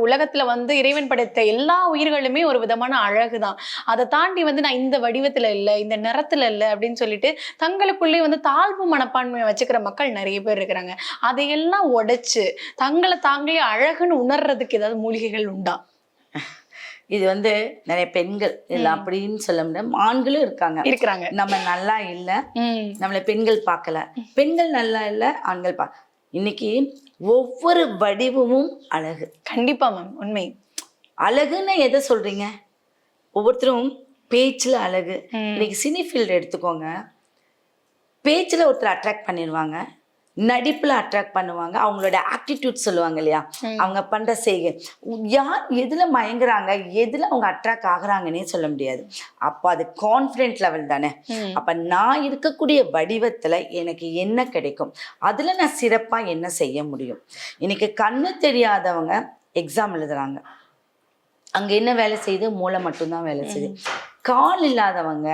உலகத்துல வந்து இறைவன் படைத்த எல்லா உயிர்களுமே ஒரு விதமான அழகுதான். அதை தாண்டி வந்து நான் இந்த வடிவத்துல இல்ல, இந்த நிறத்துல இல்ல அப்படின்னு சொல்லிட்டு தங்களுக்குள்ளே வந்து தாழ்வு மனப்பான்மையை வச்சுக்கிற மக்கள் நிறைய பேர் இருக்கிறாங்க. அதையெல்லாம் உடைச்சு தங்களை தாங்களே அழகுன்னு உணர்றதுக்கு ஏதாவது மூலிகைகள் உண்டா? இது வந்து நிறைய பெண்கள் இல்லை அப்படின்னு சொல்ல முடியாது, ஆண்களும் இருக்கிறாங்க. நம்ம நல்லா இல்லை, நம்மளை பெண்கள் பார்க்கல, பெண்கள் நல்லா இல்லை, ஆண்கள் இன்னைக்கு ஒவ்வொரு வடிவமும் அழகு. கண்டிப்பா மேம், உண்மை. அழகுன்னு எதை சொல்றீங்க? ஒவ்வொருத்தரும் பேச்சுல அழகு. இன்னைக்கு சினி ஃபீல்டு எடுத்துக்கோங்க, பேச்சுல ஒருத்தர் அட்ராக்ட் பண்ணிடுவாங்க, நடிப்புல அட்ராக்ட் பண்ணுவாங்க, அவங்களோட ஆட்டிடியூட் சொல்லுவாங்க இல்லையா, அவங்க பண்ற செய்கை, யார் எதுல மயங்குறாங்க, எதுல அவங்க அட்ராக்ட் ஆகுறாங்கன்னே சொல்ல முடியாது. அப்ப அது கான்ஃபிடென்ட் லெவல் தானே. அப்ப நான் இருக்கக்கூடிய வடிவத்துல எனக்கு என்ன கிடைக்கும், அதுல நான் சிறப்பா என்ன செய்ய முடியும். இன்னைக்கு கண்ணு தெரியாதவங்க எக்ஸாம் எழுதுறாங்க, அங்க என்ன வேலை செய்யுது, மூளை மட்டும்தான் வேலை செய்யுது. கால் இல்லாதவங்க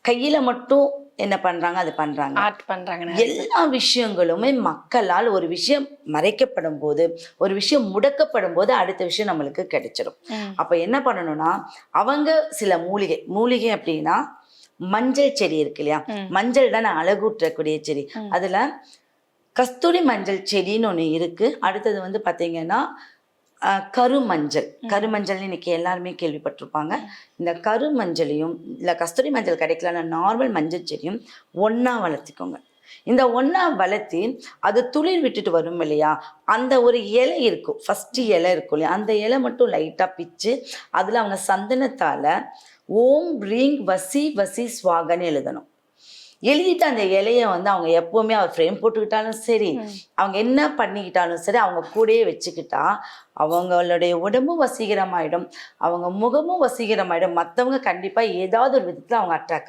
கையில மட்டும் என்ன பண்றாங்க, அது பண்றாங்க. எல்லா விஷயங்களுமே மக்களால் ஒரு விஷயம் மறைக்கப்படும் போது, ஒரு விஷயம் முடக்கப்படும் போது அடுத்த விஷயம் நம்மளுக்கு கிடைச்சிடும். அப்ப என்ன பண்ணணும்னா, அவங்க சில மூலிகை அப்படின்னா மஞ்சள் செடி இருக்கு இல்லையா, மஞ்சள் தான் அழகூற்றக்கூடிய செடி. அதுல கஸ்தூரி மஞ்சள் செடின்னு ஒண்ணு இருக்கு. அடுத்தது வந்து பாத்தீங்கன்னா கருமஞ்சள் இன்னைக்கு எல்லாருமே கேள்விப்பட்டிருப்பாங்க. இந்த கருமஞ்சளையும் இல்லை கஸ்தூரி மஞ்சள் கிடைக்கலன்னா நார்மல் மஞ்சள் செடியும் ஒன்றா வளர்த்திக்கோங்க. இந்த ஒன்றா வளர்த்தி அது துளிர் விட்டுட்டு வரும் இல்லையா, அந்த ஒரு இலை இருக்கும், ஃபஸ்ட்டு இலை இருக்கும் இல்லையா, அந்த இலை மட்டும் லைட்டாக பிச்சு அதில் அவங்க சந்தனத்தால் ஓம் ரீங் வசி வசி ஸ்வாகன்னு எழுதணும். எழுதிட்டு அந்த இலையை வந்து அவங்க எப்பவுமே அவர் ஃப்ரேம் போட்டுக்கிட்டாலும் சரி, அவங்க என்ன பண்ணிக்கிட்டாலும் சரி, அவங்க கூடயே வச்சுக்கிட்டா அவங்களுடைய உடம்பும் வசீகரமாயிடும், அவங்க முகமும் வசீகரமாயிடும். மற்றவங்க கண்டிப்பாக ஏதாவது ஒரு விதத்தில் அவங்க அட்ராக்ட் ஆகும்.